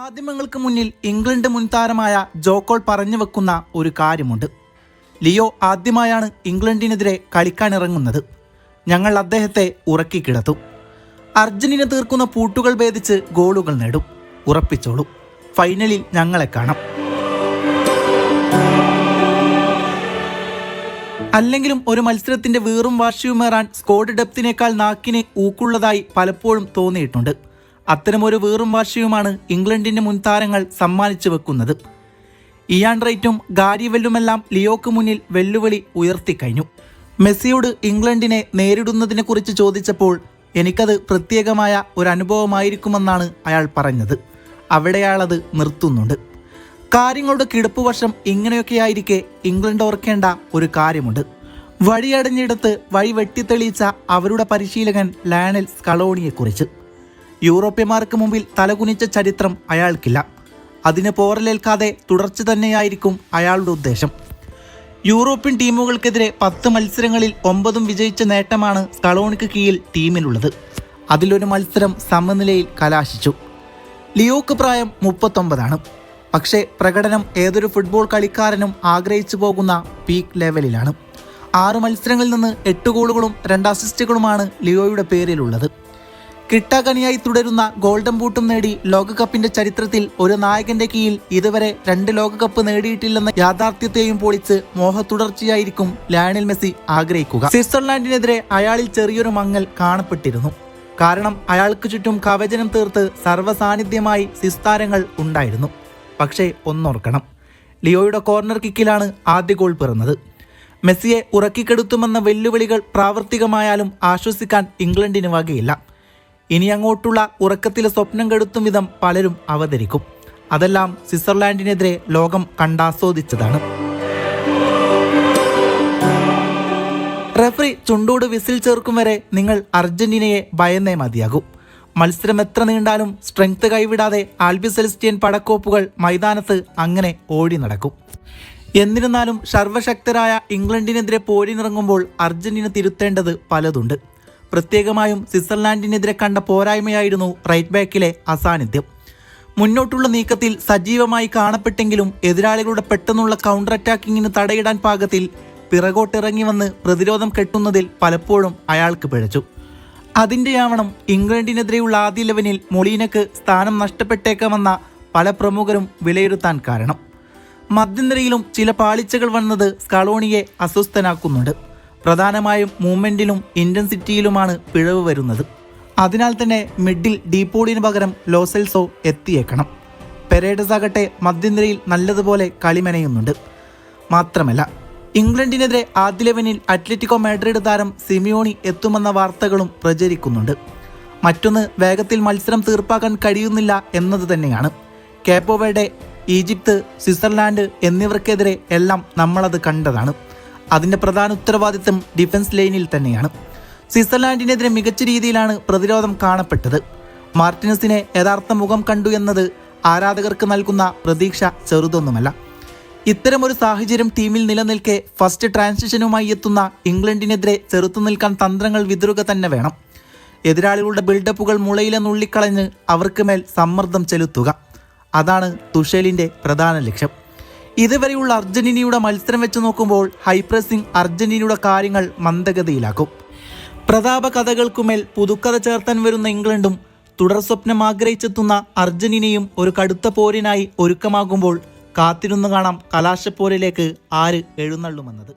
മാധ്യമങ്ങൾക്ക് മുന്നിൽ ഇംഗ്ലണ്ട് മുൻ താരമായ ജോ കോൾ പറഞ്ഞു വെക്കുന്ന ഒരു കാര്യമുണ്ട്. ലിയോ ആദ്യമായാണ് ഇംഗ്ലണ്ടിനെതിരെ കളിക്കാനിറങ്ങുന്നത്. ഞങ്ങൾ അദ്ദേഹത്തെ ഉറക്കിക്കിടത്തും. അർജന്റീന തീർക്കുന്ന പൂട്ടുകൾ ഭേദിച്ച് ഗോളുകൾ നേടും. ഉറപ്പിച്ചോളൂ, ഫൈനലിൽ ഞങ്ങളെ കാണാം. അല്ലെങ്കിലും ഒരു മത്സരത്തിന്റെ വീറും വാശിയുമേറാൻ സ്ക്വാഡ് ഡെപ്തിനേക്കാൾ നാക്കിന് ഊക്കുള്ളതായി പലപ്പോഴും തോന്നിയിട്ടുണ്ട്. അത്തരമൊരു വീറും വാശിയുമാണ് ഇംഗ്ലണ്ടിന്റെ മുൻതാരങ്ങൾ സമ്മാനിച്ചു വെക്കുന്നത്. ഇയാൻ റൈറ്റും ഗാരി വെല്ലുമെല്ലാം ലിയോക്ക് മുന്നിൽ വെല്ലുവിളി ഉയർത്തിക്കഴിഞ്ഞു. മെസ്സിയോട് ഇംഗ്ലണ്ടിനെ നേരിടുന്നതിനെക്കുറിച്ച് ചോദിച്ചപ്പോൾ എനിക്കത് പ്രത്യേകമായ ഒരു അനുഭവമായിരിക്കുമെന്നാണ് അയാൾ പറഞ്ഞത്. അവിടെ അയാളത് നിർത്തുന്നുണ്ട്. കാര്യങ്ങളുടെ കിടപ്പുവശം ഇങ്ങനെയൊക്കെയായിരിക്കെ ഇംഗ്ലണ്ട് ഓർക്കേണ്ട ഒരു കാര്യമുണ്ട്. വഴിയടഞ്ഞിടത്ത് വഴി വെട്ടിത്തെളിയിച്ച അവരുടെ പരിശീലകൻ ലയണൽ സ്കലോണിയെക്കുറിച്ച്. യൂറോപ്യന്മാർക്ക് മുമ്പിൽ തലകുനിച്ച ചരിത്രം അയാൾക്കില്ല. അതിന് പോറലേൽക്കാതെ തുടർച്ച തന്നെയായിരിക്കും അയാളുടെ ഉദ്ദേശം. യൂറോപ്യൻ ടീമുകൾക്കെതിരെ 10 മത്സരങ്ങളിൽ 9 വിജയിച്ച നേട്ടമാണ് സ്കലോണിക്ക് കീഴിൽ ടീമിലുള്ളത്. അതിലൊരു മത്സരം സമനിലയിൽ കലാശിച്ചു. ലിയോക്ക് പ്രായം 39 പക്ഷേ പ്രകടനം ഏതൊരു ഫുട്ബോൾ കളിക്കാരനും ആഗ്രഹിച്ചു പോകുന്ന പീക്ക് ലെവലിലാണ്. 6 മത്സരങ്ങളിൽ നിന്ന് 8 ഗോളുകളും 2 അസിസ്റ്റുകളുമാണ് ലിയോയുടെ പേരിലുള്ളത്. കിട്ടാക്കനിയായി തുടരുന്ന ഗോൾഡൻ ബൂട്ടും നേടി ലോകകപ്പിന്റെ ചരിത്രത്തിൽ ഒരു നായകന്റെ കീഴിൽ ഇതുവരെ 2 ലോകകപ്പ് നേടിയിട്ടില്ലെന്ന യാഥാർത്ഥ്യത്തെയും പൊളിച്ച് മോഹത്തുടർച്ചയായിരിക്കും ലയണൽ മെസ്സി ആഗ്രഹിക്കുക. സ്വിറ്റ്സർലാൻഡിനെതിരെ അയാളിൽ ചെറിയൊരു മങ്ങൽ കാണപ്പെട്ടിരുന്നു. കാരണം അയാൾക്ക് ചുറ്റും കവചനം തീർത്ത് സർവ്വസാന്നിധ്യമായി സ്വിസ് താരങ്ങൾ ഉണ്ടായിരുന്നു. പക്ഷേ ഒന്നോർക്കണം, ലിയോയുടെ കോർണർ കിക്കിലാണ് ആദ്യ ഗോൾ പിറന്നത്. മെസ്സിയെ ഉറക്കിക്കെടുത്തുമെന്ന വെല്ലുവിളികൾ പ്രാവർത്തികമായാലും ആശ്വസിക്കാൻ ഇംഗ്ലണ്ടിന് വകയില്ല. ഇനി അങ്ങോട്ടുള്ള ഉറക്കത്തിലെ സ്വപ്നം കെടുത്തും വിധം പലരും അവതരിക്കും. അതെല്ലാം സ്വിറ്റ്സർലാൻഡിനെതിരെ ലോകം കണ്ടാസ്വദിച്ചതാണ്. റഫറി ചുണ്ടോട് വിസിൽ ചേർക്കും വരെ നിങ്ങൾ അർജന്റീനയെ ഭയന്നേ മതിയാകും. മത്സരം എത്ര നീണ്ടാലും സ്ട്രെങ്ത് കൈവിടാതെ ആൽബി സെലസ്റ്റിയൻ പടക്കോപ്പുകൾ മൈതാനത്ത് അങ്ങനെ ഓടി നടക്കും. എന്നിരുന്നാലും സർവശക്തരായ ഇംഗ്ലണ്ടിനെതിരെ പോരിനിറങ്ങുമ്പോൾ അർജന്റീന തിരുത്തേണ്ടത് പലതുണ്ട്. പ്രത്യേകമായും സ്വിറ്റ്സർലാൻഡിനെതിരെ കണ്ട പോരായ്മയായിരുന്നു റൈറ്റ് ബാക്കിലെ അസാന്നിധ്യം. മുന്നോട്ടുള്ള നീക്കത്തിൽ സജീവമായി കാണപ്പെട്ടെങ്കിലും എതിരാളികളുടെ പെട്ടെന്നുള്ള കൗണ്ടർ അറ്റാക്കിങ്ങിന് തടയിടാൻ പാകത്തിൽ പിറകോട്ടിറങ്ങി വന്ന് പ്രതിരോധം കെട്ടുന്നതിൽ പലപ്പോഴും അയാൾക്ക് പിഴച്ചു. അതിൻ്റെയാവണം ഇംഗ്ലണ്ടിനെതിരെയുള്ള ആദ്യ 11-ൽ മൊളീനക്ക് സ്ഥാനം നഷ്ടപ്പെട്ടേക്കാമെന്ന പല പ്രമുഖരും വിലയിരുത്താൻ കാരണം. മധ്യനിരയിലും ചില പാളിച്ചകൾ വന്നത് സ്കലോണിയെ അസ്വസ്ഥനാക്കുന്നുണ്ട്. പ്രധാനമായും മൂവ്മെന്റിലും ഇന്റൻസിറ്റിയിലുമാണ് പിഴവ് വരുന്നത്. അതിനാൽ തന്നെ മിഡിൽ ഡീപോളിന് പകരം ലോസെൽസോ എത്തിയേക്കണം. പെരേഡസ് ആകട്ടെ മധ്യനിരയിൽ നല്ലതുപോലെ കളിമെനയുന്നുണ്ട്. മാത്രമല്ല, ഇംഗ്ലണ്ടിനെതിരെ ആദ്യ 11-ൽ അത്ലറ്റിക്കോ മാഡ്രിഡ് താരം സിമിയോണി എത്തുമെന്ന വാർത്തകളും പ്രചരിക്കുന്നുണ്ട്. മറ്റൊന്ന്, വേഗത്തിൽ മത്സരം തീർപ്പാക്കാൻ കഴിയുന്നില്ല എന്നത് തന്നെയാണ്. കേപ്പോ വെർഡെ, ഈജിപ്ത്, സ്വിറ്റ്സർലാൻഡ് എന്നിവർക്കെതിരെ എല്ലാം നമ്മളത് കണ്ടതാണ്. അതിൻ്റെ പ്രധാന ഉത്തരവാദിത്തം ഡിഫൻസ് ലൈനിൽ തന്നെയാണ്. സ്വിറ്റ്സർലാൻഡിനെതിരെ മികച്ച രീതിയിലാണ് പ്രതിരോധം കാണപ്പെട്ടത്. മാർട്ടിനസിനെ യഥാർത്ഥ മുഖം കണ്ടു എന്നത് ആരാധകർക്ക് നൽകുന്ന പ്രതീക്ഷ ചെറുതൊന്നുമല്ല. ഇത്തരമൊരു സാഹചര്യം ടീമിൽ നിലനിൽക്കെ ഫസ്റ്റ് ട്രാൻസിഷനുമായി എത്തുന്ന ഇംഗ്ലണ്ടിനെതിരെ ചെറുത്തു നിൽക്കാൻ തന്ത്രങ്ങൾ വിതറുക തന്നെ വേണം. എതിരാളികളുടെ ബിൽഡപ്പുകൾ മുളയിലെ നുള്ളിക്കളഞ്ഞ് അവർക്ക് മേൽ സമ്മർദ്ദം ചെലുത്തുക. അതാണ് തുഷേലിൻ്റെ പ്രധാന ലക്ഷ്യം. ഇതുവരെയുള്ള അർജന്റീനയുടെ മത്സരം വെച്ച് നോക്കുമ്പോൾ ഹൈ പ്രസിംഗ് അർജന്റീനയുടെ കാര്യങ്ങൾ മന്ദഗതിയിലാക്കും. പ്രതാപ കഥകൾക്കുമേൽ പുതുക്കഥ ചേർത്താൻ വരുന്ന ഇംഗ്ലണ്ടും തുടർ സ്വപ്നം ആഗ്രഹിച്ചെത്തുന്ന അർജന്റീനയും ഒരു കടുത്ത പോരിനായി ഒരുക്കമാകുമ്പോൾ കാത്തിരുന്നു കാണാം കലാശപ്പോരിലേക്ക് ആര് എഴുന്നള്ളുമെന്നത്.